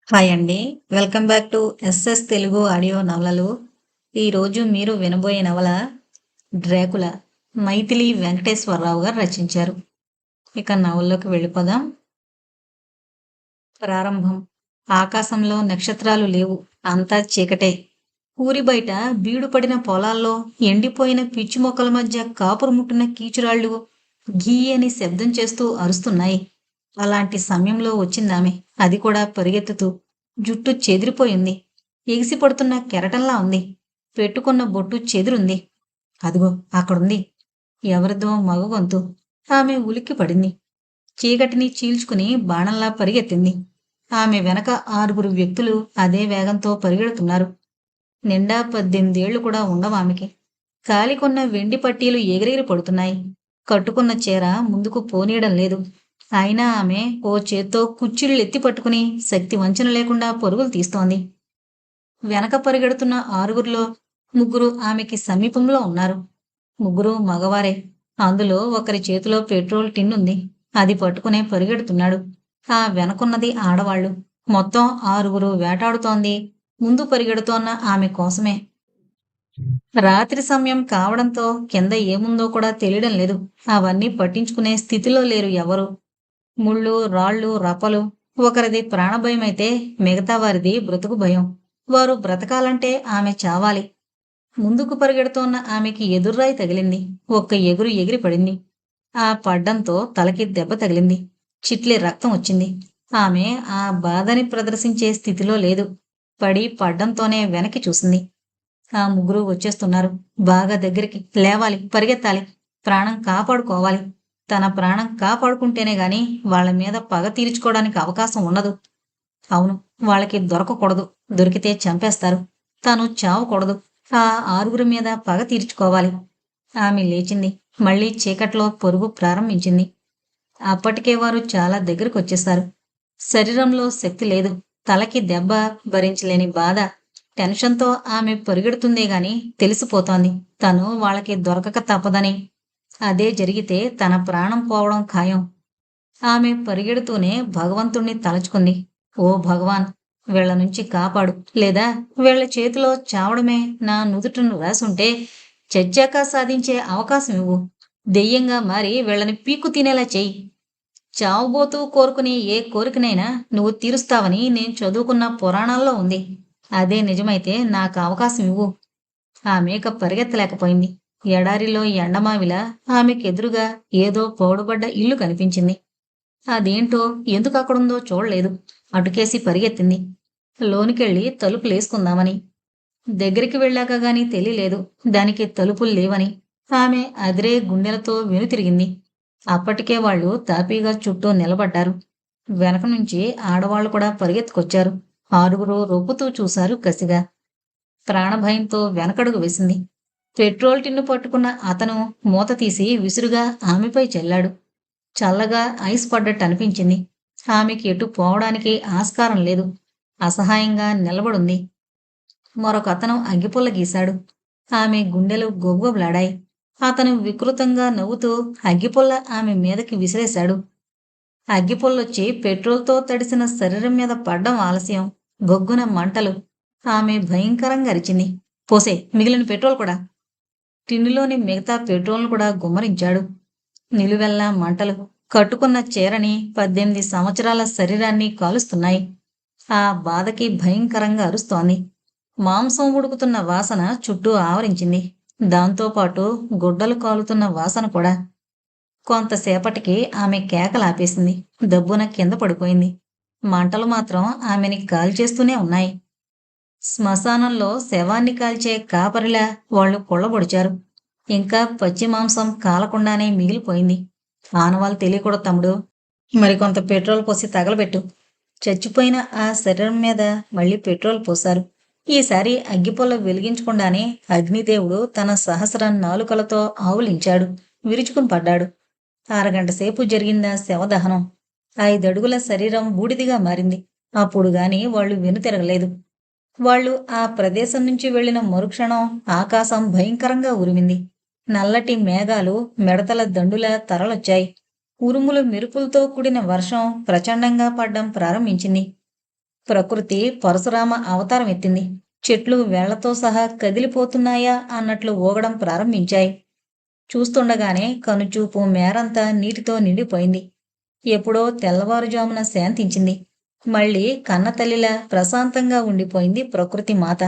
Hi అండి. Welcome back to SS Telugu audio నవలలు. ఈరోజు మీరు వినబోయే నవల 'డ్రాకులా' మైథిలి వెంకటేశ్వరరావు గారు రచించారు. ఇక నవల్లోకి వెళ్ళిపోదాం. ప్రారంభం. ఆకాశంలో నక్షత్రాలు లేవు. అంతా చీకటే. ఊరి బయట బీడుపడిన పొలాల్లో ఎండిపోయిన పిచ్చి మొక్కల మధ్య కాపురముట్టిన కీచురాళ్ళు ఘీ అని శబ్దం చేస్తూ అరుస్తున్నాయి. అలాంటి సమయంలో వచ్చిందామె. అది కూడా పరిగెత్తుతూ. జుట్టు చెదిరిపోయింది. ఎగిసిపడుతున్న కెరటంలా ఉంది. పెట్టుకున్న బొట్టు చెదిరుంది. అదిగో అక్కడుంది. ఎవరిదో మగ గొంతు. ఆమె ఉలిక్కి పడింది. చీకటిని చీల్చుకుని బాణంలా పరిగెత్తింది. ఆమె వెనక 6 వ్యక్తులు అదే వేగంతో పరిగెడుతున్నారు. నిండా 18 ఏళ్లు కూడా ఉండవామెకి. కాలికొన్న వెండి పట్టీలు ఎగిరెగిరి పడుతున్నాయి. కట్టుకున్న చీర ముందుకు పోనీయడం లేదు. అయినా ఆమె ఓ చేత్తో కుచ్చిళ్ళెత్తి పట్టుకుని శక్తి వంచన లేకుండా పరుగులు తీస్తోంది. వెనక పరిగెడుతున్న 6గురిలో 3 ఆమెకి సమీపంలో ఉన్నారు. 3 మగవారే. అందులో ఒకరి చేతిలో పెట్రోల్ టిన్నుంది. అది పట్టుకునే పరిగెడుతున్నాడు. ఆ వెనకున్నది ఆడవాళ్లు. మొత్తం 6 వేటాడుతోంది. ముందు పరిగెడుతోన్న ఆమె కోసమే. రాత్రి సమయం కావడంతో కింద ఏముందో కూడా తెలియడం లేదు. అవన్నీ పట్టించుకునే స్థితిలో లేరు ఎవరు. ముళ్ళు, రాళ్ళు, రప్పలు. ఒకరిది ప్రాణభయమైతే మిగతా వారిది బ్రతుకు భయం. వారు బ్రతకాలంటే ఆమె చావాలి. ముందుకు పరిగెడుతోన్న ఆమెకి ఎదుర్రాయి తగిలింది. ఒక్క ఎగురు ఎగిరి పడింది. ఆ పడ్డంతో తలకి దెబ్బ తగిలింది. చిట్లి రక్తం వచ్చింది. ఆమె ఆ బాధని ప్రదర్శించే స్థితిలో లేదు. పడి పడ్డంతోనే వెనక్కి చూసింది. ఆ 3 వచ్చేస్తున్నారు. బాగా దగ్గరికి. లేవాలి, పరిగెత్తాలి. ప్రాణం కాపాడుకోవాలి. తన ప్రాణం కాపాడుకుంటేనే గాని వాళ్ళ మీద పగ తీర్చుకోవడానికి అవకాశం ఉండదు. అవును, వాళ్ళకి దొరకకూడదు. దొరికితే చంపేస్తారు. తను చావకూడదు. ఆ 6గురి మీద పగ తీర్చుకోవాలి. ఆమె లేచింది. మళ్ళీ చీకట్లో పరుగు ప్రారంభించింది. అప్పటికే వారు చాలా దగ్గరకొచ్చేశారు. శరీరంలో శక్తి లేదు. తలకి దెబ్బ, భరించలేని బాధ. టెన్షన్తో ఆమె పరిగెడుతుందే గాని తెలిసిపోతోంది తను వాళ్ళకి దొరకక తప్పదని. అదే జరిగితే తన ప్రాణం పోవడం ఖాయం. ఆమె పరిగెడుతూనే భగవంతుణ్ణి తలుచుకుంది. ఓ భగవాన్! వీళ్ళ నుంచి కాపాడు. లేదా వీళ్ళ చేతిలో చావడమే నా నుదుటను రాసుంటే చచ్చాక సాధించే అవకాశం ఇవ్వు. దెయ్యంగా మారి వీళ్ళని పీక్కు తినేలా చెయ్యి. చావబోతూ కోరుకునే ఏ కోరికనైనా నువ్వు తీరుస్తావని నేను చదువుకున్న పురాణాల్లో ఉంది. అదే నిజమైతే నాకు అవకాశం ఇవ్వు. ఆమెక పరిగెత్తలేకపోయింది. ఎడారిలో ఎండమావిలా ఆమెకెదురుగా ఏదో పౌడుబడ్డ ఇల్లు కనిపించింది. అదేంటో ఎందుకక్కడుందో చూడలేదు. అటుకేసి పరిగెత్తింది. లోనికెళ్ళి తలుపులేసుకుందామని. దగ్గరికి వెళ్ళాక గాని తెలియలేదు దానికి తలుపులు లేవని. ఆమె అదిరే గుండెలతో వెనుతిరిగింది. అప్పటికే వాళ్ళు తాపీగా చుట్టూ నిలబడ్డారు. వెనక నుంచి ఆడవాళ్లు కూడా పరిగెత్తుకొచ్చారు. 6గురు రొప్పుతూ చూశారు కసిగా. ప్రాణభయంతో వెనకడుగు వేసింది. పెట్రోల్ టిన్ను పట్టుకున్న అతను మూత తీసి విసురుగా ఆమెపై చల్లాడు. చల్లగా ఐస్ పడ్డట్టు అనిపించింది. ఆమెకి ఎటు పోవడానికి ఆస్కారం లేదు. అసహాయంగా నిలబడుంది. మరొకతను అగ్గిపుల్ల గీశాడు. ఆమె గుండెలు గొవ్వబలాడాయి. అతను వికృతంగా నవ్వుతూ అగ్గిపుల్ల ఆమె మీదకి విసిరేశాడు. అగ్గిపుల్లొచ్చి పెట్రోల్తో తడిసిన శరీరం మీద పడ్డం ఆలస్యం. బొగ్గున మంటలు. ఆమె భయంకరంగా అరిచింది. పోసే, మిగిలిన పెట్రోల్ కూడా. టిన్నులోని మిగతా పెట్రోల్ను కూడా గుమ్మరించాడు. నిలువెల్లా మంటలు. కట్టుకున్న చీరని 18 సంవత్సరాల శరీరాన్ని కాలుస్తున్నాయి. ఆ బాధకి భయంకరంగా అరుస్తోంది. మాంసం ఉడుకుతున్న వాసన చుట్టూ ఆవరించింది. దాంతోపాటు గుడ్డలు కాలుతున్న వాసన కూడా. కొంతసేపటికి ఆమె కేకలాపేసింది. దబ్బున కింద పడిపోయింది. మంటలు మాత్రం ఆమెని కాల్చేస్తూనే ఉన్నాయి. శ్మశానంలో శవాన్ని కాల్చే కాపరిలా వాళ్ళు కొళ్ళబొడిచారు. ఇంకా పచ్చి మాంసం కాలకుండానే మిగిలిపోయింది. ఆనవాళ్ళు తెలియకూడదు తమ్ముడు. మరికొంత పెట్రోల్ పోసి తగలబెట్టు. చచ్చిపోయిన ఆ శరీరం మీద మళ్ళీ పెట్రోల్ పోశారు. ఈసారి అగ్గిపొల్ల వెలిగించకుండానే అగ్నిదేవుడు తన సహస్ర నాలుకలతో ఆవులించాడు. విరుచుకుని పడ్డాడు. అరగంట సేపు జరిగిందా శవదహనం. 5 అడుగుల శరీరం బూడిదిగా మారింది. అప్పుడు గాని వాళ్ళు వెనుతిరగలేదు. వాళ్ళు ఆ ప్రదేశం నుంచి వెళ్లిన మరుక్షణం ఆకాశం భయంకరంగా ఉరిమింది. నల్లటి మేఘాలు మిడతల దండులా తరలొచ్చాయి. ఉరుములు మెరుపులతో కూడిన వర్షం ప్రచండంగా పడ్డం ప్రారంభించింది. ప్రకృతి పరశురామ అవతారం ఎత్తింది. చెట్లు వేళ్లతో సహా కదిలిపోతున్నాయా అన్నట్లు ఊగడం ప్రారంభించాయి. చూస్తుండగానే కనుచూపు మేరంతా నీటితో నిండిపోయింది. ఎప్పుడో తెల్లవారుజామున శాంతించింది. మళ్ళీ కన్నతల్లిలా ప్రశాంతంగా ఉండిపోయింది ప్రకృతి మాత.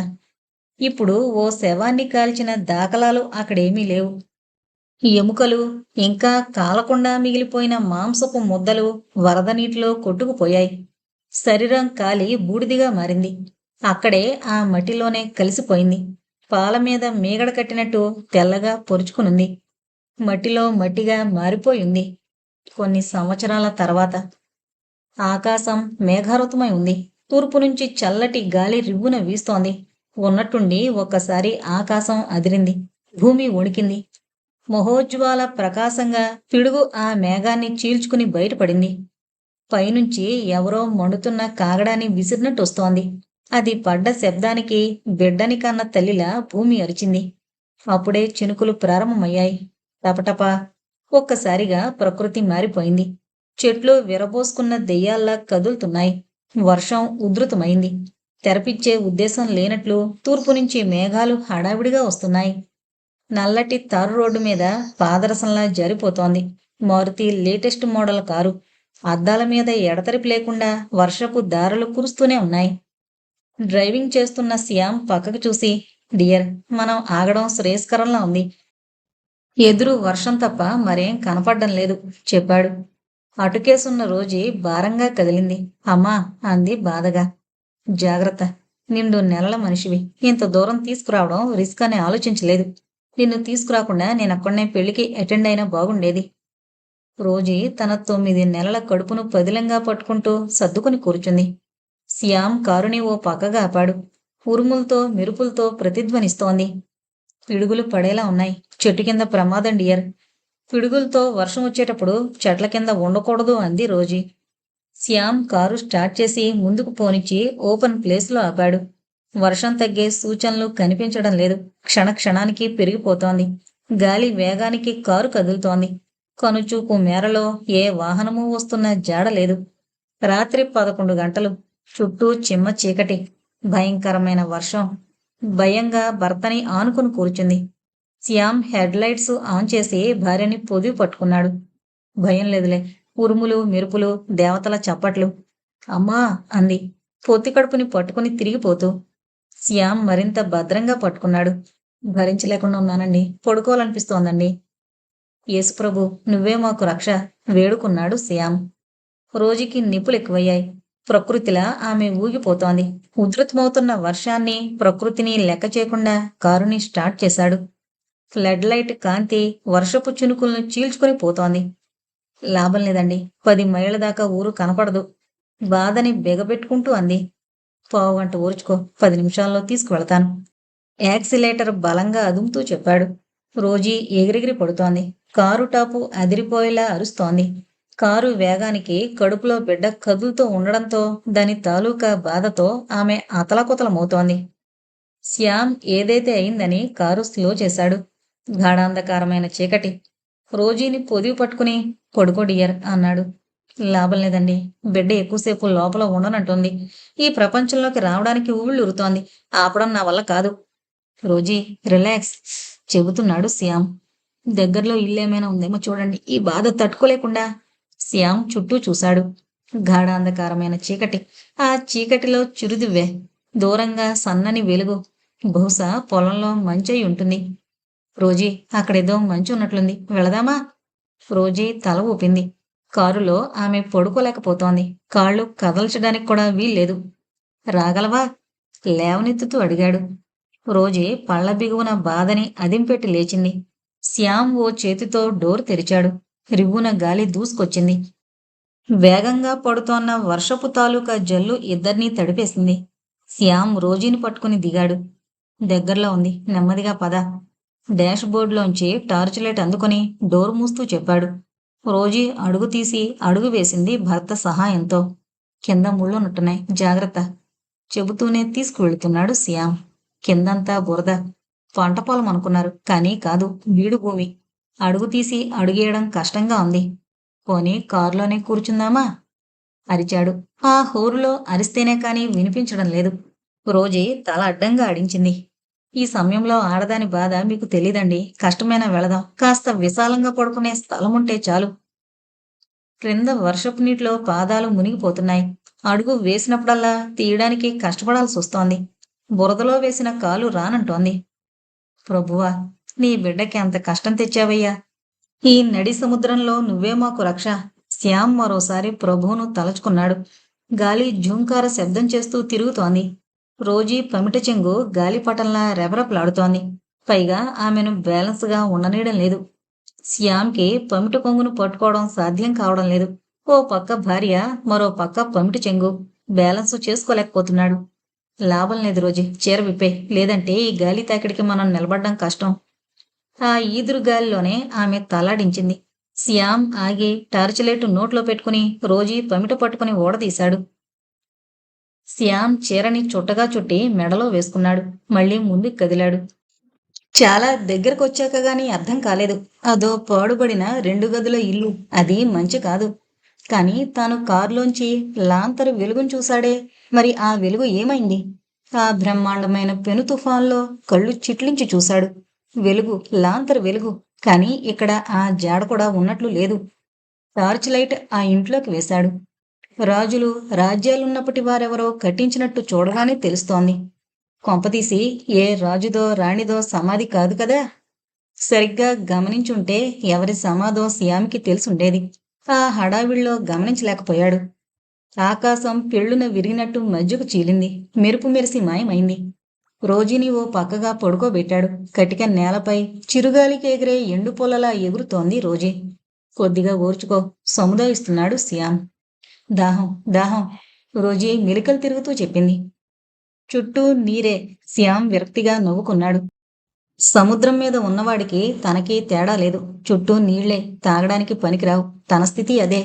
ఇప్పుడు ఓ శవాన్ని కాల్చిన దాఖలాలు అక్కడేమీ లేవు. ఎముకలు, ఇంకా కాలకుండా మిగిలిపోయిన మాంసపు ముద్దలు వరద నీటిలో కొట్టుకుపోయాయి. శరీరం కాలి బూడిదిగా మారింది. అక్కడే ఆ మట్టిలోనే కలిసిపోయింది. పాల మీద మీగడ కట్టినట్టు తెల్లగా పొరుచుకునుంది. మట్టిలో మట్టిగా మారిపోయింది. కొన్ని సంవత్సరాల తర్వాత ఆకాశం మేఘావృతమై ఉంది. తూర్పు నుంచి చల్లటి గాలి రివ్వున వీస్తోంది. ఉన్నట్టుండి ఒక్కసారి ఆకాశం అదిరింది. భూమి వణికింది. మహోజ్వాల ప్రకాశంగా పిడుగు ఆ మేఘాన్ని చీల్చుకుని బయటపడింది. పైనుంచి ఎవరో మండుతున్న కాగడాన్ని విసిరినట్టొస్తోంది. అది పడ్డ శబ్దానికి బిడ్డని కన్న తల్లిలా భూమి అరిచింది. అప్పుడే చినుకులు ప్రారంభమయ్యాయి. టపటపా. ఒక్కసారిగా ప్రకృతి మారిపోయింది. చెట్లు విరబోసుకున్న దెయ్యాల్లా కదులుతున్నాయి. వర్షం ఉధృతమైంది. తెరపిచ్చే ఉద్దేశం లేనట్లు తూర్పు నుంచి మేఘాలు హడావిడిగా వస్తున్నాయి. నల్లటి తారు రోడ్డు మీద పాదరసంలా జారిపోతోంది మారుతి లేటెస్ట్ మోడల్ కారు. అద్దాల మీద ఎడతెరిపి లేకుండా వర్షపు దారలు కురుస్తూనే ఉన్నాయి. డ్రైవింగ్ చేస్తున్న శ్యామ్ పక్కకు చూసి, డియర్, మనం ఆగడం శ్రేయస్కరంలా ఉంది. ఎదురు వర్షం తప్ప మరేం కనపడ్డం లేదు చెప్పాడు. అటుకేసున్న రోజీ భారంగా కదిలింది. అమ్మా అంది బాధగా. జాగ్రత్త. నిండు నెలల మనిషివి. ఇంత దూరం తీసుకురావడం రిస్క్ అని ఆలోచించలేదు. నిన్ను తీసుకురాకుండా నేనక్కడనే పెళ్లికి అటెండ్ అయినా బాగుండేది. రోజీ తన 9 నెలల కడుపును పదిలంగా పట్టుకుంటూ సర్దుకుని కూర్చుంది. శ్యామ్ కారుని ఓ పక్కగా ఆపాడు. ఉరుములతో మెరుపులతో ప్రతిధ్వనిస్తోంది. పిడుగులు పడేలా ఉన్నాయి. చెట్టు కింద ప్రమాదం డియర్. పిడుగులతో వర్షం వచ్చేటప్పుడు చెట్ల కింద ఉండకూడదు అంది రోజీ. శ్యామ్ కారు స్టార్ట్ చేసి ముందుకు పోనిచ్చి ఓపెన్ ప్లేస్లో ఆపాడు. వర్షం తగ్గే సూచనలు కనిపించడం లేదు. క్షణక్షణానికి పెరిగిపోతోంది. గాలి వేగానికి కారు కదులుతోంది. కనుచూపు మేరలో ఏ వాహనమూ వస్తున్న జాడలేదు. రాత్రి 11 గంటలు. చుట్టూ చిమ్మ చీకటి. భయంకరమైన వర్షం. భయంగా భర్తని ఆనుకుని కూర్చుంది. శ్యామ్ హెడ్ లైట్స్ ఆన్ చేసి భార్యని పొదివి పట్టుకున్నాడు. భయం లేదులే. ఉరుములు, మెరుపులు, దేవతల చప్పట్లు. అమ్మా అంది పొత్తి కడుపుని పట్టుకుని తిరిగిపోతూ. శ్యామ్ మరింత భద్రంగా పట్టుకున్నాడు. భరించలేకుండా ఉన్నానండి. పడుకోవాలనిపిస్తోందండి. యేసుప్రభు, నువ్వే మాకు రక్ష వేడుకున్నాడు శ్యామ్. రోజుకి నిప్పులు ఎక్కువయ్యాయి. ప్రకృతిలా ఆమె ఊగిపోతోంది. ఉధృతమవుతున్న వర్షాన్ని, ప్రకృతిని లెక్క చేయకుండా కారుని స్టార్ట్ చేశాడు. ఫ్లడ్ లైట్ కాంతి వర్షపు చినుకులను చీల్చుకొని పోతోంది. లాభం లేదండి. 10 మైళ్ళ దాకా ఊరు కనపడదు. బాధని బెగబెట్టుకుంటూ అంది. పావుగంట ఊర్చుకో. 10 నిమిషాల్లో తీసుకువెళతాను. యాక్సిలేటర్ బలంగా అదుముతూ చెప్పాడు. రోజీ ఎగిరెగిరి పడుతోంది. కారు టాపు అదిరిపోయేలా అరుస్తోంది. కారు వేగానికి కడుపులో బిడ్డ కదులుతూ ఉండడంతో దాని తాలూకా బాధతో ఆమె అతలకుతలమవుతోంది. శ్యామ్ ఏదైతే అయిందని కారు స్లో చేశాడు. గాఢాంధకారమైన చీకటి. రోజీని పొదివి పట్టుకుని పడుకో డియర్ అన్నాడు. లాభం లేదండి. బిడ్డ ఎక్కువసేపు లోపల ఉండనంటుంది. ఈ ప్రపంచంలోకి రావడానికి ఊళ్ళురుతోంది. ఆపడం నా వల్ల కాదు. రోజీ రిలాక్స్ చెబుతున్నాడు శ్యామ్. దగ్గరలో ఇల్లేమైనా ఉందేమో చూడండి. ఈ బాధ తట్టుకోలేకుండా. శ్యామ్ చుట్టూ చూశాడు. గాఢాంధకారమైన చీకటి. ఆ చీకటిలో చిరుదివ్వె. దూరంగా సన్నని వెలుగు. బహుశా పొలంలో మంచి అయి ఉంటుంది. రోజీ అక్కడేదో మంచి ఉన్నట్లుంది. వెళదామా? రోజీ తల ఊపింది. కారులో ఆమె పడుకోలేకపోతోంది. కాళ్ళు కదల్చడానికి కూడా వీల్లేదు. రాగలవా? లేవనెత్తుతూ అడిగాడు. రోజీ పళ్ళ బిగువున బాధని అదింపెట్టి లేచింది. శ్యామ్ ఓ చేతితో డోర్ తెరిచాడు. రివ్వున గాలి దూసుకొచ్చింది. వేగంగా పడుతోన్న వర్షపు తాలూకా జల్లు ఇద్దర్నీ తడిపేసింది. శ్యామ్ రోజీని పట్టుకుని దిగాడు. దగ్గరలో ఉంది. నెమ్మదిగా పద. డాష్ బోర్డులోంచి టార్చ్ లైట్ అందుకొని డోర్ మూస్తూ చెప్పాడు. రోజీ అడుగు తీసి అడుగు వేసింది భర్త సహాయంతో. కింద ముళ్ళున్నట్టున్నాయి. జాగ్రత్త చెబుతూనే తీసుకువెళుతున్నాడు శ్యామ్. కిందంతా బురద. పంట పొలం అనుకున్నారు, కానీ కాదు, బీడు భూమి. అడుగు తీసి అడుగేయడం కష్టంగా ఉంది. పోనీ కారులోనే కూర్చుందామా? అరిచాడు. ఆ హోరులో అరిస్తేనే కాని వినిపించడం లేదు. రోజీ తల అడ్డంగా ఆడించింది. ఈ సమయంలో ఆడదాని బాధ మీకు తెలీదండి. కష్టమైనా వెళదాం. కాస్త విశాలంగా పడుకునే స్థలముంటే చాలు. క్రింద వర్షపు నీటిలో పాదాలు మునిగిపోతున్నాయి. అడుగు వేసినప్పుడల్లా తీయడానికి కష్టపడాల్సొస్తోంది. బురదలో వేసిన కాలు రానంటోంది. ప్రభువా! నీ బిడ్డకి అంత కష్టం తెచ్చావయ్యా! ఈ నడి సముద్రంలో నువ్వే మాకు రక్ష. శ్యామ్ మరోసారి ప్రభువును తలచుకున్నాడు. గాలి జూంకార శబ్దం చేస్తూ తిరుగుతోంది. రోజీ పమిట చెంగు గాలిపటంలా రెపరెపలాడుతోంది. పైగా ఆమెను బ్యాలెన్స్గా ఉండనీయడం లేదు. శ్యామ్‌కి పమిట కొంగును పట్టుకోవడం సాధ్యం కావడం లేదు. ఓ పక్క భార్య, మరో పక్క పమిట చెంగు. బ్యాలెన్సు చేసుకోలేకపోతున్నాడు. లాభం లేదు రోజీ, చీర విప్పేయ్. లేదంటే ఈ గాలి తాకిడికి మనం నిలబడ్డం కష్టం. ఆ ఈదురు గాలిలోనే ఆమె తలాడించింది. శ్యామ్ ఆగి టార్చ్ లైట్ నోట్లో పెట్టుకుని రోజీ పమిట పట్టుకుని ఊడదీశాడు. శ్యామ్ చీరని చుట్టగా చుట్టి మెడలో వేసుకున్నాడు. మళ్ళీ ముందుకు కదిలాడు. చాలా దగ్గరకొచ్చాక గాని అర్థం కాలేదు. అదో పాడుబడిన 2 గదుల ఇల్లు. అది మంచి కాదు. కాని తాను కారులోంచి లాంతరు వెలుగును చూశాడే, మరి ఆ వెలుగు ఏమైంది? ఆ బ్రహ్మాండమైన పెను తుఫాన్లో కళ్ళు చిట్లించి చూశాడు. వెలుగు, లాంతరు వెలుగు. కాని ఇక్కడ ఆ జాడ కూడా ఉన్నట్లు లేదు. టార్చ్ లైట్ ఆ ఇంట్లోకి వేశాడు. రాజులు, రాజ్యాలున్నప్పటి వారెవరో కట్టించినట్టు చూడగానే తెలుస్తోంది. కొంపదీసి ఏ రాజుదో రాణిదో సమాధి కాదు కదా! సరిగ్గా గమనించుంటే ఎవరి సమాధో శ్యామ్‌కి తెలిసుండేది. ఆ హడావిడిలో గమనించలేకపోయాడు. ఆకాశం పెళ్ళున విరిగినట్టు మధ్యకు చీలింది. మెరుపు మెరిసి మాయమైంది. రోజీని ఓ పక్కగా పడుకోబెట్టాడు. కటిక నేలపై చిరుగాలికి ఎగిరే ఎండుపొలలా ఎగురుతోంది రోజీ. కొద్దిగా ఓర్చుకో, సముదాయిస్తున్నాడు శ్యామ్. దాహం, దాహం, రోజీ మెలికలు తిరుగుతూ చెప్పింది. చుట్టూ నీరే. శ్యామ్ విరక్తిగా నవ్వుకున్నాడు. సముద్రం మీద ఉన్నవాడికి తనకి తేడా లేదు. చుట్టూ నీళ్లే, తాగడానికి పనికిరావు. తన స్థితి అదే.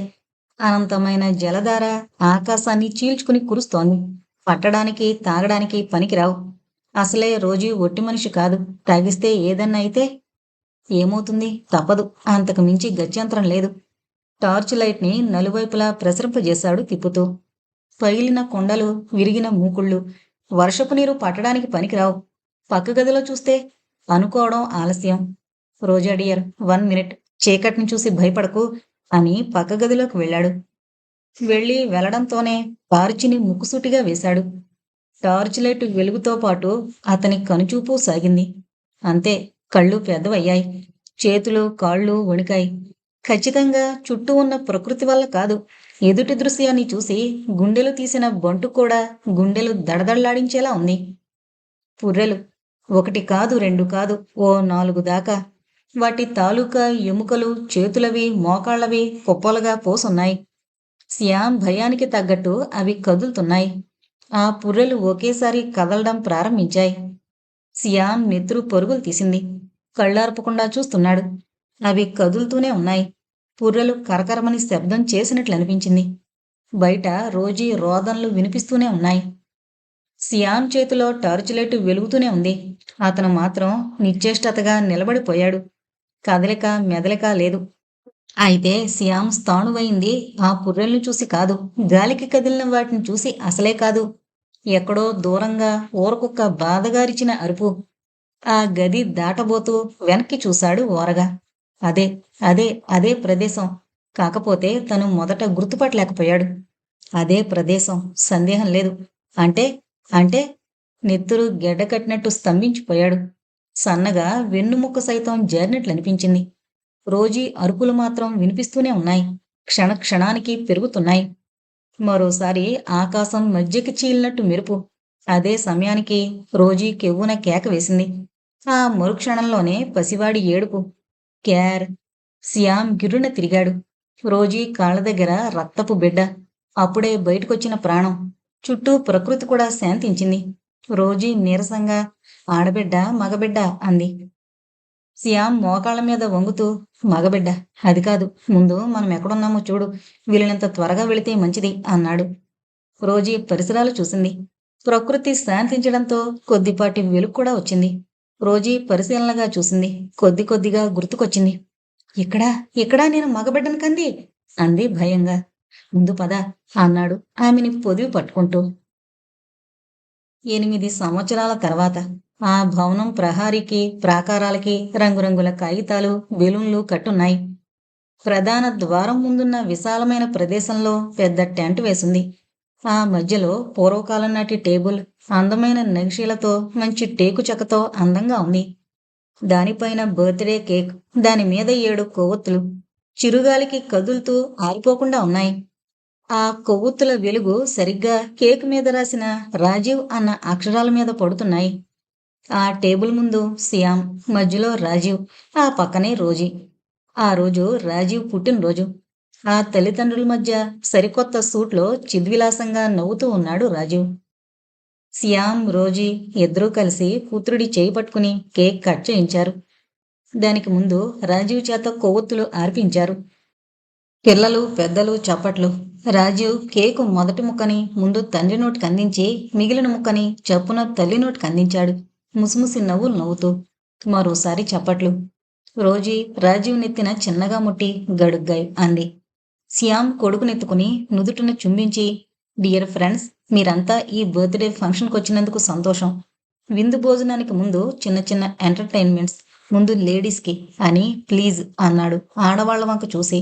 అనంతమైన జలధార ఆకాశాన్ని చీల్చుకుని కురుస్తోంది. పట్టడానికి, తాగడానికి పనికిరావు. అసలే రోజీ ఒట్టి మనిషి కాదు. తాగిస్తే ఏదన్నా అయితే ఏమవుతుంది? తప్పదు. అంతకు మించి గత్యంతరం లేదు. టార్చ్ లైట్ని నలువైపులా ప్రసరింపజేశాడు తిప్పుతూ. పగిలిన కొండలు, విరిగిన మూకుళ్ళు, వర్షపు నీరు పట్టడానికి పనికిరావు. పక్క గదిలో చూస్తే అనుకోవడం ఆలస్యం. రోజా డియర్, 1 మినిట్. చీకటిని చూసి భయపడకు అని పక్క గదిలోకి వెళ్ళాడు. వెళ్ళడంతోనే టార్చిని ముక్కుసూటిగా వేశాడు. టార్చ్ లైట్ వెలుగుతో పాటు అతని కనుచూపు సాగింది. అంతే, కళ్ళు పెద్దవయ్యాయి. చేతులు, కాళ్ళు వణికాయి. ఖచ్చితంగా చుట్టూ ఉన్న ప్రకృతి వల్ల కాదు. ఎదుటి దృశ్యాన్ని చూసి గుండెలు తీసిన బంటు కూడా గుండెలు దడదళ్లాడించేలా ఉంది. పుర్రెలు. 1 కాదు, 2 కాదు, ఓ 4 దాకా. వాటి తాలూకా ఎముకలు, చేతులవి, మోకాళ్ళవి కుప్పలుగా పోసున్నాయి. శ్యామ్ భయానికి తగ్గట్టు అవి కదులుతున్నాయి. ఆ పుర్రెలు ఒకేసారి కదలడం ప్రారంభించాయి. శ్యామ్ నెత్తురు పరుగులు తీసింది. కళ్ళార్పకుండా చూస్తున్నాడు. అవి కదులుతూనే ఉన్నాయి. పుర్రెలు కరకరమని శబ్దం చేసినట్లనిపించింది. బయట రోజీ రోదనలు వినిపిస్తూనే ఉన్నాయి. శ్యామ్ చేతిలో టార్చ్ లైట్ వెలుగుతూనే ఉంది. అతను మాత్రం నిశ్చేష్టతగా నిలబడిపోయాడు. కదలిక, మెదలిక లేదు. అయితే శ్యామ్ స్థాణువైంది ఆ పుర్రెల్ని చూసి కాదు, గాలికి కదిలిన వాటిని చూసి అసలే కాదు. ఎక్కడో దూరంగా ఊరకుక్క బాధగారిచిన అరుపు. ఆ గది దాటబోతూ వెనక్కి చూశాడు ఓరగా. అదే, అదే, అదే ప్రదేశం. కాకపోతే తను మొదట గుర్తుపట్టలేకపోయాడు. అదే ప్రదేశం, సందేహం లేదు. అంటే అంటే నెత్తురు గెడ్డకట్టినట్టు స్తంభించిపోయాడు. సన్నగా వెన్నుముక్క సైతం జారినట్లనిపించింది. రోజీ అరుపులు మాత్రం వినిపిస్తూనే ఉన్నాయి. క్షణానికి పెరుగుతున్నాయి. మరోసారి ఆకాశం మధ్యకి చీలినట్టు మెరుపు. అదే సమయానికి రోజీ కెవ్వున కేక వేసింది. ఆ మరుక్షణంలోనే పసివాడి ఏడుపు. క్యార్! శ్యామ్ గిర్రున తిరిగాడు. రోజీ కాళ్ళ దగ్గర రక్తపు బిడ్డ. అప్పుడే బయటకొచ్చిన ప్రాణం. చుట్టూ ప్రకృతి కూడా శాంతించింది. రోజీ నీరసంగా ఆడబిడ్డ, మగబిడ్డ అంది. శ్యామ్ మోకాళ్ళ మీద వంగుతూ, మగబిడ్డ. అది కాదు, ముందు మనం ఎక్కడున్నామో చూడు. వీలైనంత త్వరగా వెళితే మంచిది అన్నాడు. రోజీ పరిసరాలు చూసింది. ప్రకృతి శాంతించడంతో కొద్దిపాటి వెలుగు కూడా వచ్చింది. రోజీ పరిశీలనగా చూసింది. కొద్దిగా గుర్తుకొచ్చింది. ఇక్కడా, ఇక్కడా నేను మగబిడ్డను కంది అంది భయంగా. ముందు పద అన్నాడు ఆమెని పొదివి పట్టుకుంటూ. 8 సంవత్సరాల తర్వాత ఆ భవనం ప్రహారీకి ప్రాకారాలకి రంగురంగుల కాగితాలు బెలూన్లు కట్టున్నాయి. ప్రధాన ద్వారం ముందున్న విశాలమైన ప్రదేశంలో పెద్ద టెంట్ వేసింది. ఆ మధ్యలో పూర్వకాలం నాటి టేబుల్ అందమైన నగిషీలతో మంచి టేకు చెక్కతో అందంగా ఉంది. దానిపైన బర్త్డే కేక్, దాని మీద 7 కొవ్వొత్తులు చిరుగాలికి కదులుతూ ఆరిపోకుండా ఉన్నాయి. ఆ కొవ్వొత్తుల వెలుగు సరిగ్గా కేక్ మీద రాసిన రాజీవ్ అన్న అక్షరాల మీద పడుతున్నాయి. ఆ టేబుల్ ముందు శ్యామ్, మధ్యలో రాజీవ్, ఆ పక్కనే రోజీ. ఆ రోజు రాజీవ్ పుట్టినరోజు. ఆ తల్లిదండ్రుల మధ్య సరికొత్త సూట్లో చిద్విలాసంగా నవ్వుతూ ఉన్నాడు రాజీవ్. శ్యామ్, రోజీ ఇద్దరూ కలిసి పుత్రుడి చేయి పట్టుకుని కేక్ కట్ చేయించారు. దానికి ముందు రాజీవ్ చేత కొవ్వొత్తులు ఆర్పించారు. పిల్లలు పెద్దలు చప్పట్లు. రాజీవ్ కేకు మొదటి ముక్కని ముందు తండ్రి నోటికి అందించి మిగిలిన ముక్కని చప్పున తల్లి నోటికి అందించాడు, ముసిముసి నవ్వులు నవ్వుతూ. మరోసారి చప్పట్లు. రోజీ రాజీవ్ నెత్తిన చిన్నగా ముట్టి గడుగ్గాయ్ అంది. శ్యామ్ కొడుకునెత్తుకుని నుదుటిన చుంబించి, డియర్ ఫ్రెండ్స్, మీరంతా ఈ బర్త్డే ఫంక్షన్కి వచ్చినందుకు సంతోషం. విందు భోజనానికి ముందు చిన్న చిన్న ఎంటర్టైన్మెంట్స్, ముందు లేడీస్కి అని ప్లీజ్ అన్నాడు ఆడవాళ్ల వంక చూసి.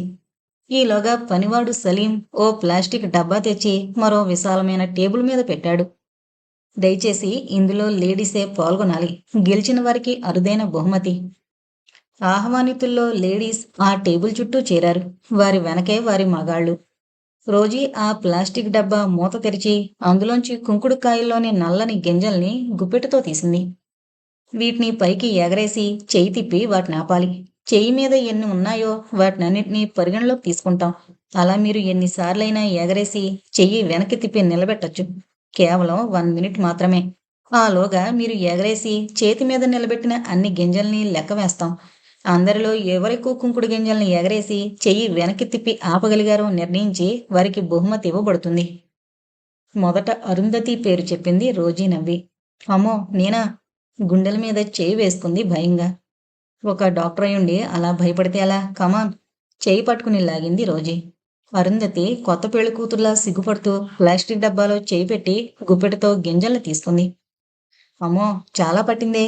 ఈలోగా పనివాడు సలీం ఓ ప్లాస్టిక్ డబ్బా తెచ్చి మరో విశాలమైన టేబుల్ మీద పెట్టాడు. దయచేసి ఇందులో లేడీసే పాల్గొనాలి. గెలిచిన వారికి అరుదైన బహుమతి. ఆహ్వానితుల్లో లేడీస్ ఆ టేబుల్ చుట్టూ చేరారు. వారి వెనకే వారి మగాళ్ళు. రోజీ ఆ ప్లాస్టిక్ డబ్బా మూత తెరిచి అందులోంచి కుంకుడుకాయల్లోని నల్లని గింజల్ని గుప్పెటతో తీసింది. వీటిని పైకి ఎగరేసి చెయ్యి తిప్పి వాటిని ఆపాలి. చెయ్యి మీద ఎన్ని ఉన్నాయో వాటినన్నిటినీ పరిగణలోకి తీసుకుంటాం. అలా మీరు ఎన్నిసార్లైనా ఎగరేసి చెయ్యి వెనక్కి తిప్పి నిలబెట్టొచ్చు. కేవలం 1 మినిట్ మాత్రమే. ఆలోగా మీరు ఎగరేసి చేతి మీద నిలబెట్టిన అన్ని గింజల్ని లెక్క వేస్తాం. అందరిలో ఎవరెక్కువ కుంకుడు గింజల్ని ఎగరేసి చెయ్యి వెనక్కి తిప్పి ఆపగలిగారో నిర్ణయించి వారికి బహుమతి ఇవ్వబడుతుంది. మొదట అరుంధతి పేరు చెప్పింది రోజీ నవ్వి. అమ్మో నేనా? గుండెల మీద చేయి వేసుకుంది భయంగా. ఒక డాక్టర్ అయ్యుండి అలా భయపడితే ఎలా? కమాన్, చేయి పట్టుకుని లాగింది రోజీ. అరుంధతి కొత్త పెళ్లి కూతుర్లా సిగ్గుపడుతూ ప్లాస్టిక్ డబ్బాలో చేయి పెట్టి గుప్పెటతో గింజల్ని తీసుకుంది. అమ్మో చాలా పట్టిందే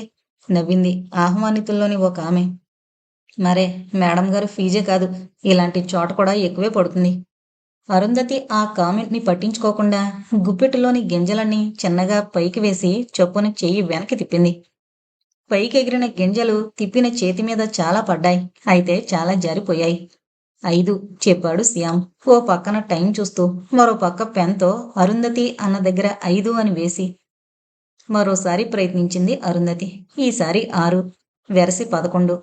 నవ్వింది ఆహ్వానితుల్లోని ఒక ఆమె. మరే, మేడం గారు ఫీజే కాదు, ఇలాంటి చోట కూడా ఎక్కువే పడుతుంది. అరుంధతి ఆ కామెంట్ని పట్టించుకోకుండా గుప్పెట్టులోని గింజలన్నీ చిన్నగా పైకి వేసి చొప్పున చెయ్యి వెనక్కి తిప్పింది. పైకి ఎగిరిన గింజలు తిప్పిన చేతి మీద చాలా పడ్డాయి. అయితే చాలా జారిపోయాయి. 5 చెప్పాడు శ్యామ్ ఓ పక్కన టైం చూస్తూ, మరో పక్క పెన్తో అరుంధతి అన్న దగ్గర 5 అని వేసి. మరోసారి ప్రయత్నించింది అరుంధతి. ఈసారి 6, వెరసి 11.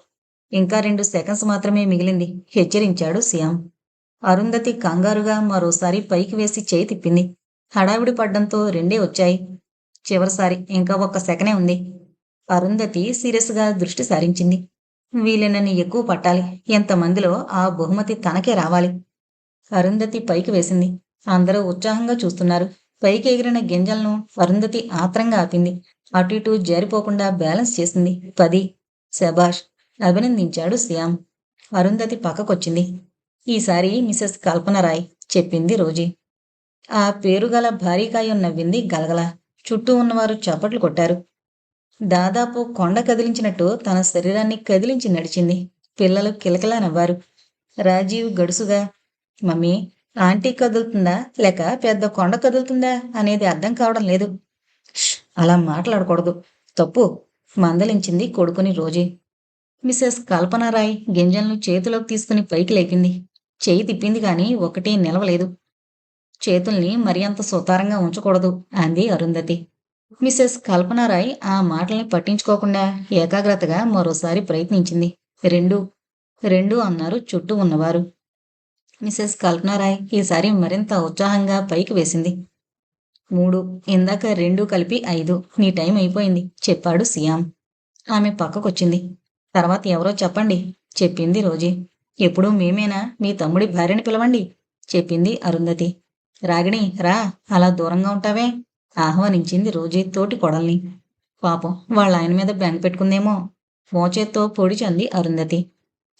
ఇంకా 2 సెకండ్స్ మాత్రమే మిగిలింది హెచ్చరించాడు శ్యామ్. అరుంధతి కంగారుగా మరోసారి పైకి వేసి చేయి తిప్పింది. హడావిడి పడ్డంతో 2 వచ్చాయి. చివరిసారి ఇంకా 1 సెకనే ఉంది. అరుంధతి సీరియస్గా దృష్టి సారించింది. వీలైనన్ని ఎక్కువ పట్టాలి. ఎంతమందిలో ఆ బహుమతి తనకే రావాలి. అరుంధతి పైకి వేసింది. అందరూ ఉత్సాహంగా చూస్తున్నారు. పైకి ఎగిరిన గింజలను అరుంధతి ఆత్రంగా ఆపింది. అటు ఇటు జారిపోకుండా బ్యాలెన్స్ చేసింది. 10. శభాష్, అభినందించాడు శ్యామ్. అరుంధతి పక్కకొచ్చింది. ఈసారి మిసెస్ కల్పనరాయ్ చెప్పింది రోజీ. ఆ పేరుగల భారీకాయం నవ్వింది గలగల. చుట్టూ ఉన్నవారు చప్పట్లు కొట్టారు. దాదాపు కొండ కదిలించినట్టు తన శరీరాన్ని కదిలించి నడిచింది. పిల్లలు కిలకిలా నవ్వారు. రాజీవ్ గడుసుగా, మమ్మీ, ఆంటీ కదులుతుందా లేక పెద్ద కొండ కదులుతుందా అనేది అర్థం కావడం లేదు. అలా మాట్లాడకూడదు, తప్పు, మందలించింది కొడుకుని రోజీ. మిసెస్ కల్పనారాయ్ గింజలను చేతిలోకి తీసుకుని పైకి లేపింది. చేయి తిప్పింది గాని ఒకటి నిలవలేదు. చేతుల్ని మరి అంత సుతారంగా ఉంచకూడదు అంది అరుంధతి. మిసెస్ కల్పనారాయ్ ఆ మాటల్ని పట్టించుకోకుండా ఏకాగ్రతగా మరోసారి ప్రయత్నించింది. 2, 2 అన్నారు చుట్టూ ఉన్నవారు. మిసెస్ కల్పనారాయ్ ఈసారి మరింత ఉత్సాహంగా పైకి వేసింది. 3, ఇందాక 2 కలిపి 5. నీ టైం అయిపోయింది చెప్పాడు శ్యామ్. ఆమె పక్కకొచ్చింది. తర్వాత ఎవరో చెప్పండి చెప్పింది రోజీ. ఎప్పుడూ మేమేనా? మీ తమ్ముడి భార్యని పిలవండి చెప్పింది అరుంధతి. రాగిణి రా, అలా దూరంగా ఉంటావే ఆహ్వానించింది రోజీ తోటి కొడల్ని. పాపం వాళ్ళ ఆయన మీద బెంగ పెట్టుకుందేమో మోచేత్తో పొడిచంది అరుంధతి.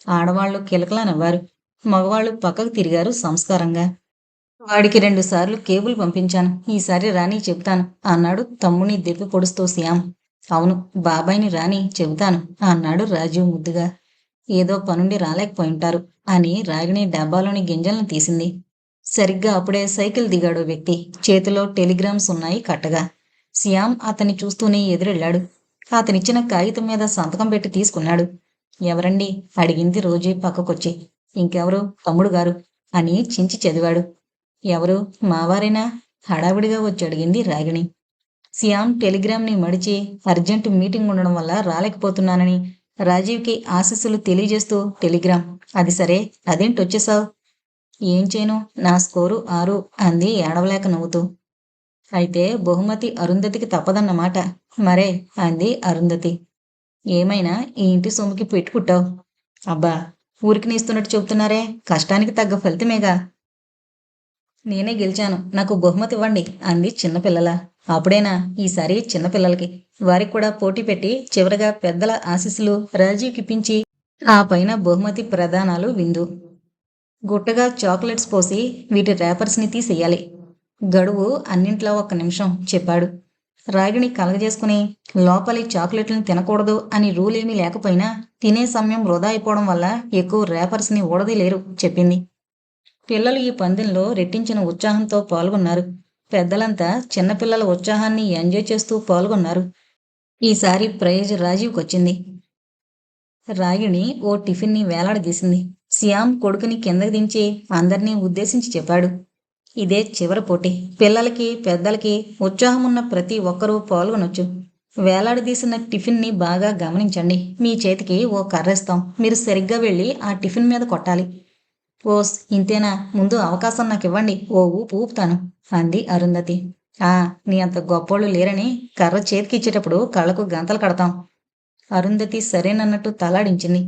ఆడవాళ్లు కిలకలా నవ్వారు. మగవాళ్లు పక్కకు తిరిగారు సంస్కారంగా. వాడికి 2 సార్లు కేబుల్ పంపించాను. ఈసారి రాని చెబుతాను అన్నాడు తమ్ముని దెప్పి పొడుస్తూ శ్యామ్. అవును, బాబాయిని రాని చెబుతాను అన్నాడు రాజీవ్ ముద్దుగా. ఏదో పనుండి రాలేకపోయింటారు అని రాగిణి డబ్బాలోని గింజలను తీసింది. సరిగ్గా అప్పుడే సైకిల్ దిగాడు వ్యక్తి. చేతిలో టెలిగ్రామ్స్ ఉన్నాయి కట్టగా. శ్యామ్ అతన్ని చూస్తూనే ఎదురెళ్ళాడు. అతనిచ్చిన కాగితం మీద సంతకం పెట్టి తీసుకున్నాడు. ఎవరండి అడిగింది రోజీ పక్కకొచ్చి. ఇంకెవరు, తమ్ముడు గారు అని చించి చదివాడు. ఎవరు, మావారేనా హడావిడిగా వచ్చి అడిగింది రాగిణి. శ్యామ్ టెలిగ్రామ్ని మడిచి అర్జెంటు మీటింగ్ ఉండడం వల్ల రాలేకపోతున్నానని రాజీవ్కి ఆశీస్సులు తెలియజేస్తూ టెలిగ్రామ్. అది సరే, అదేంటొచ్చేసావు? ఏం చేయను, నా స్కోరు 6 అంది ఏడవలేక నవ్వుతూ. అయితే బహుమతి అరుంధతికి తప్పదన్నమాట. మరే అంది అరుంధతి. ఏమైనా ఈ ఇంటి సొమ్ముకి పెట్టుకుంటావు. అబ్బా, ఊరికి నీస్తున్నట్టు చెబుతున్నారే, కష్టానికి తగ్గ ఫలితమేగా. నేనే గెలిచాను, నాకు బహుమతి ఇవ్వండి అంది చిన్నపిల్లల. అప్పుడేనా, ఈసారి చిన్నపిల్లలకి. వారికి కూడా పోటీ పెట్టి చివరగా పెద్దల ఆశీస్సులు రాజీవ్కిప్పించి ఆ పైన బహుమతి ప్రదానాలు విందు. గుట్టగా చాక్లెట్స్ పోసి వీటి ర్యాపర్స్ని తీసేయాలి. గడువు అన్నింట్లో 1 నిమిషం చెప్పాడు. రాగిణి కలగజేసుకుని లోపలి చాక్లెట్లను తినకూడదు అని రూల్ ఏమీ లేకపోయినా తినే సమయం వృధా అయిపోవడం వల్ల ఎక్కువ ర్యాపర్స్ని ఊడదీలేరు చెప్పింది. పిల్లలు ఈ పందెంలో రెట్టించిన ఉత్సాహంతో పాల్గొన్నారు. పెద్దలంతా చిన్నపిల్లల ఉత్సాహాన్ని ఎంజాయ్ చేస్తూ పాల్గొన్నారు. ఈసారి ప్రైజ్ రాజీవ్కొచ్చింది. రాగిణి ఓ టిఫిన్ని వేలాడదీసింది. శ్యామ్ కొడుకుని కిందకి దించి అందర్నీ ఉద్దేశించి చెప్పాడు. ఇదే చివరి పోటీ. పిల్లలకి పెద్దలకి ఉత్సాహమున్న ప్రతి ఒక్కరూ పాల్గొనొచ్చు. వేలాడదీసిన టిఫిన్ని బాగా గమనించండి. మీ చేతికి ఓ కర్రేస్తాం. మీరు సరిగ్గా వెళ్ళి ఆ టిఫిన్ మీద కొట్టాలి. ఓస్, ఇంతేనా? ముందు అవకాశం నాకివ్వండి, ఓ ఊపు ఊపుతాను అంది అరుంధతి. ఆ, నీ అంత గొప్పోళ్ళు లేరని కర్ర చేతికిచ్చేటప్పుడు కళ్ళకు గంతలు కడతాం. అరుంధతి సరేనన్నట్టు తలాడించింది.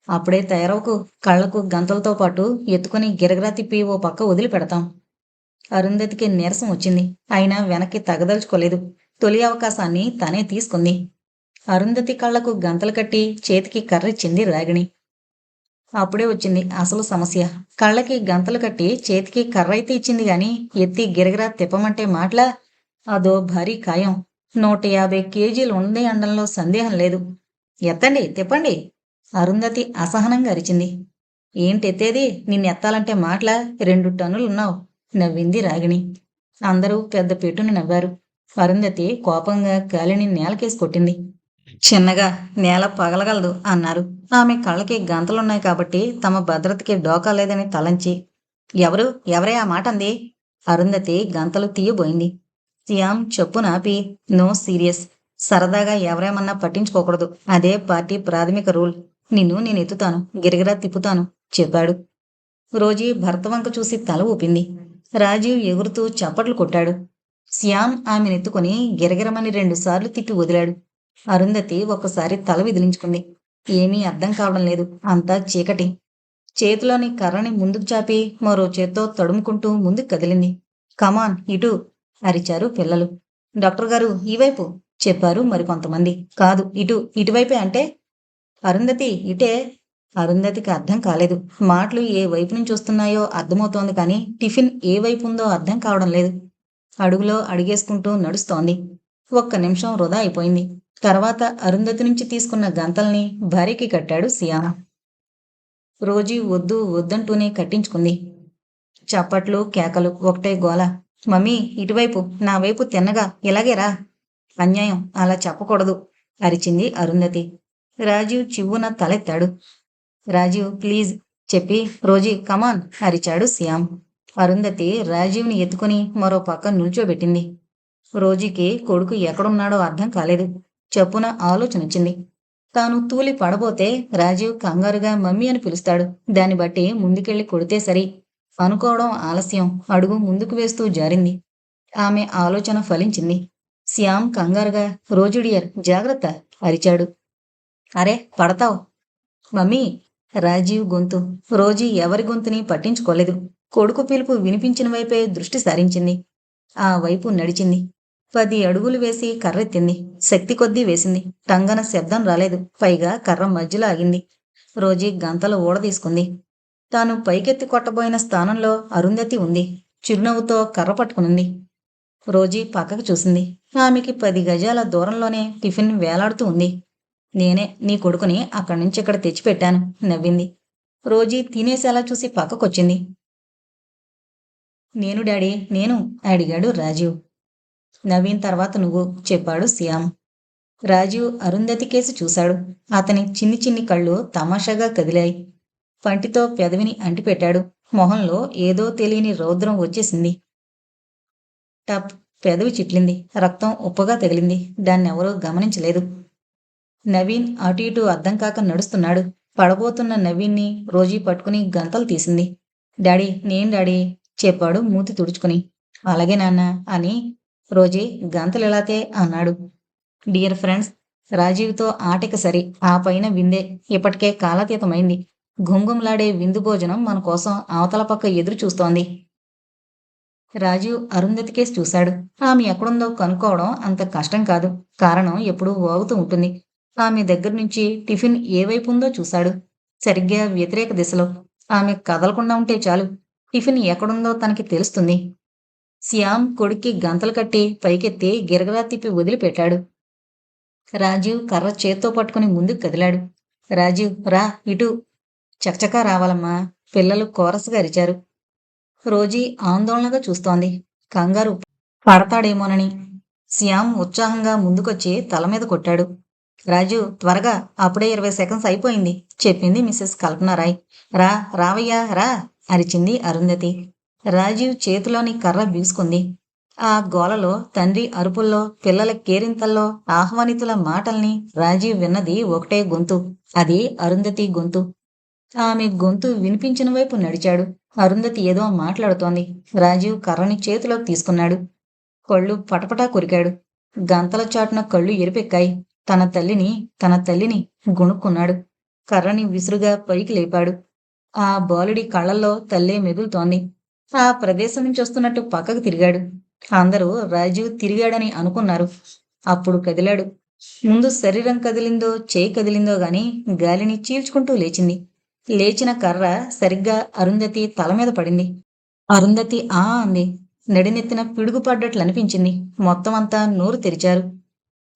అప్పుడే తయారవకు, కళ్ళకు గంతలతో పాటు ఎత్తుకుని గిరగిరా తిప్పి ఓ పక్క వదిలిపెడతాం. అరుంధతికి నీరసం వచ్చింది. అయినా వెనక్కి తగదలుచుకోలేదు. తొలి అవకాశాన్ని తనే తీసుకుంది. అరుంధతి కళ్ళకు గంతలు కట్టి చేతికి కర్రిచ్చింది రాగిణి. అప్పుడే వచ్చింది అసలు సమస్య. కళ్ళకి గంతలు కట్టి చేతికి కర్ర అయితే ఇచ్చింది గాని ఎత్తి గిరగిరా తిప్పమంటే మాటలా? అదో భారీ ఖాయం. 150 కేజీలు ఉంది అనడంలో సందేహం లేదు. ఎత్తండి, తిప్పండి అరుంధతి అసహనంగా అరిచింది. ఏంటెత్తేది? నిన్నెత్తాలంటే మాటలా? 2 టన్నులున్నావు నవ్వింది రాగిణి. అందరూ పెద్ద పెట్టున నవ్వారు. అరుంధతి కోపంగా కాలిని నేలకేసి కొట్టింది. చిన్నగా, నేల పగలగలదు అన్నారు. ఆమె కళ్ళకి గంతలున్నాయి కాబట్టి తమ భద్రతకి డోకా లేదని తలంచి. ఎవరే ఆ మాట అంది? అరుంధతి గంతలు తీయబోయింది. శ్యామ్ చెప్పునాపి, నో సీరియస్. సరదాగా ఎవరేమన్నా పట్టించుకోకూడదు. అదే పార్టీ ప్రాథమిక రూల్. నిన్ను నేను ఎత్తుతాను, గిరగిరా తిప్పుతాను చెప్పాడు. రోజీ భర్త వంక చూసి తల ఊపింది. రాజీవ్ ఎగురుతూ చప్పట్లు కొట్టాడు. శ్యామ్ ఆమెనెత్తుకుని గిరగిరమని 2 సార్లు తిప్పి వదిలాడు. అరుంధతి ఒక్కసారి తల విదిలించుకుంది. ఏమీ అర్థం కావడం లేదు. అంతా చీకటి. చేతిలోని కర్రని ముందుకు చాపి మరో చేత్తో తడుముకుంటూ ముందుకు కదిలింది. కమాన్, ఇటు అరిచారు పిల్లలు. డాక్టర్ గారు, ఈవైపు చెప్పారు మరికొంతమంది. కాదు, ఇటువైపే అంటే? అరుంధతి, ఇటే. అరుంధతికి అర్థం కాలేదు. మాటలు ఏ వైపు నుంచి వస్తున్నాయో అర్థమవుతోంది కానీ టిఫిన్ ఏ వైపు ఉందో అర్థం కావడం లేదు. అడుగులో అడుగేసుకుంటూ నడుస్తోంది. 1 నిమిషం వృధా అయిపోయింది. తర్వాత అరుంధతి నుంచి తీసుకున్న గంతల్ని భార్యకి కట్టాడు శ్యామ్. రోజీ వద్దు వద్దంటూనే కట్టించుకుంది. చప్పట్లు, కేకలు, ఒకటే గోల. మమ్మీ, ఇటువైపు, నా వైపు తిన్నగా, ఇలాగే రా. అన్యాయం, అలా చెప్పకూడదు అరిచింది అరుంధతి. రాజీవ్ చివ్వున తలెత్తాడు. రాజీవ్, ప్లీజ్ చెప్పి. రోజీ, కమాన్ అరిచాడు శ్యామ్. అరుంధతి రాజీవ్ని ఎత్తుకుని మరో పక్క నిల్చోబెట్టింది. రోజీకి కొడుకు ఎక్కడున్నాడో అర్థం కాలేదు. చప్పున ఆలోచనొచ్చింది. తాను తూలి పడబోతే రాజీవ్ కంగారుగా మమ్మీ అని పిలుస్తాడు. దాన్ని బట్టి ముందుకెళ్ళి కొడితే సరి అనుకోవడం ఆలస్యం. అడుగు ముందుకు వేస్తూ జారింది. ఆమె ఆలోచన ఫలించింది. శ్యామ్ కంగారుగా, రోజు డియర్, జాగ్రత్త అరిచాడు. అరే, పడతావ్ మమ్మీ. రాజీవ్ గొంతు. రోజీ ఎవరి గొంతుని పట్టించుకోలేదు. కొడుకు పిలుపు వినిపించిన వైపే దృష్టి సారించింది. ఆ వైపు నడిచింది. 10 అడుగులు వేసి కర్రెత్తింది. శక్తి కొద్దీ వేసింది. టంగన శబ్దం రాలేదు. పైగా కర్ర మధ్యలో ఆగింది. రోజీ గంతలు ఊడదీసుకుంది. తాను పైకెత్తి కొట్టబోయిన స్థానంలో అరుంధతి ఉంది. చిరునవ్వుతో కర్ర పట్టుకునుంది. రోజీ పక్కకు చూసింది. ఆమెకి 10 గజాల దూరంలోనే టిఫిన్ వేలాడుతూ ఉంది. నేనే నీ కొడుకుని అక్కడి నుంచి ఇక్కడ తెచ్చిపెట్టాను, నవ్వింది. రోజీ తినేసేలా చూసి పక్కకొచ్చింది. నేను డాడీ, నేను అడిగాడు రాజీవ్. నవీన్ తర్వాత నువ్వు, చెప్పాడు శ్యామ్. రాజీవ్ అరుంధతి కేసి చూశాడు. అతని చిన్ని చిన్ని కళ్ళు తమాషాగా కదిలాయి. పంటితో పెదవిని అంటిపెట్టాడు. మొహంలో ఏదో తెలియని రౌద్రం వచ్చేసింది. టప్, పెదవి చిట్లింది. రక్తం ఉప్పగా తగిలింది. దాన్నెవరూ గమనించలేదు. నవీన్ అటు ఇటు అర్థం కాక నడుస్తున్నాడు. పడబోతున్న నవీన్ని రోజీ పట్టుకుని గంతలు తీసింది. డాడీ, నేను డాడీ, చెప్పాడు మూతి తుడుచుకుని. అలాగే నాన్న అని రోజీ గంతలెలాతే అన్నాడు. డియర్ ఫ్రెండ్స్, రాజీవ్తో ఆటిక సరి, ఆ పైన విందే. ఇప్పటికే కాలాతీతమైంది. ఘుంఘుంలాడే విందు భోజనం మన కోసం అవతల పక్క ఎదురు చూస్తోంది. రాజీవ్ అరుంధతికేసి చూశాడు. ఆమె ఎక్కడుందో కనుక్కోవడం అంత కష్టం కాదు. కారణం ఎప్పుడూ వాగుతూ ఉంటుంది. ఆమె దగ్గర నుంచి టిఫిన్ ఏ వైపు ఉందో చూశాడు. సరిగ్గా వ్యతిరేక దిశలో. ఆమె కదలకుండా ఉంటే చాలు, టిఫిన్ ఎక్కడుందో తనకి తెలుస్తుంది. శ్యామ్ కొడుక్కి గంతలు కట్టి పైకెత్తి గిరగలా తిప్పి వదిలిపెట్టాడు. రాజీవ్ కర్ర చేత్తో పట్టుకుని ముందుకు కదిలాడు. రాజీవ్, రా ఇటు. చకచకా రావాలమ్మా, పిల్లలు కోరసుగా అరిచారు. రోజీ ఆందోళనగా చూస్తోంది. కంగారు పడతాడేమోనని. శ్యామ్ ఉత్సాహంగా ముందుకొచ్చి తల మీద కొట్టాడు. రాజు, త్వరగా, అప్పుడే 20 సెకండ్స్ అయిపోయింది, చెప్పింది మిసెస్ కల్పనారాయ్. రా, రావయ్యా, రా, అరిచింది అరుంధతి. రాజీవ్ చేతిలోని కర్ర బీసుకుంది. ఆ గోలలో, తండ్రి అరుపుల్లో, పిల్లల కేరింతల్లో, ఆహ్వానితుల మాటల్ని రాజీవ్ విన్నది ఒకటే గొంతు. అది అరుంధతి గొంతు. ఆమె గొంతు వినిపించిన వైపు నడిచాడు. అరుంధతి ఏదో మాట్లాడుతోంది. రాజీవ్ కర్రని చేతిలోకి తీసుకున్నాడు. కళ్ళు పటపటా కొరికాడు. గంతల చాటున కళ్ళు ఎరిపెక్కాయి. తన తల్లిని గొణుక్కున్నాడు. కర్రని విసురుగా పైకి లేపాడు. ఆ బాలుడి కళ్ళల్లో తల్లే మెదులుతోంది. ఆ ప్రదేశం నుంచి వస్తున్నట్టు పక్కకు తిరిగాడు. అందరూ రాజీవ్ తిరిగాడని అనుకున్నారు. అప్పుడు కదిలాడు. ముందు శరీరం కదిలిందో చేయి కదిలిందో గాని గాలిని చీల్చుకుంటూ లేచింది. లేచిన కర్ర సరిగ్గా అరుంధతి తల మీద పడింది. అరుంధతి ఆ అంది. నడినెత్తిన పిడుగు పడ్డట్లు అనిపించింది. మొత్తం అంతా నోరు తెరిచారు.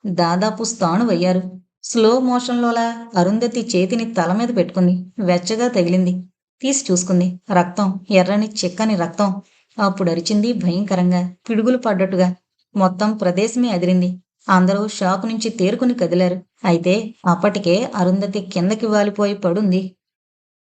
దాదాపు స్థాణువయ్యారు. స్లో మోషన్లోలా అరుంధతి చేతిని తల మీద పెట్టుకుంది. వెచ్చగా తగిలింది. తీసి చూసుకుంది. రక్తం, ఎర్రని చిక్కని రక్తం. అప్పుడు అరిచింది భయంకరంగా, పిడుగులు పడ్డట్టుగా. మొత్తం ప్రదేశమే అదిరింది. అందరూ షాకు నుంచి తేరుకుని కదిలారు. అయితే అప్పటికే అరుంధతి కిందకి వాలిపోయి పడుంది.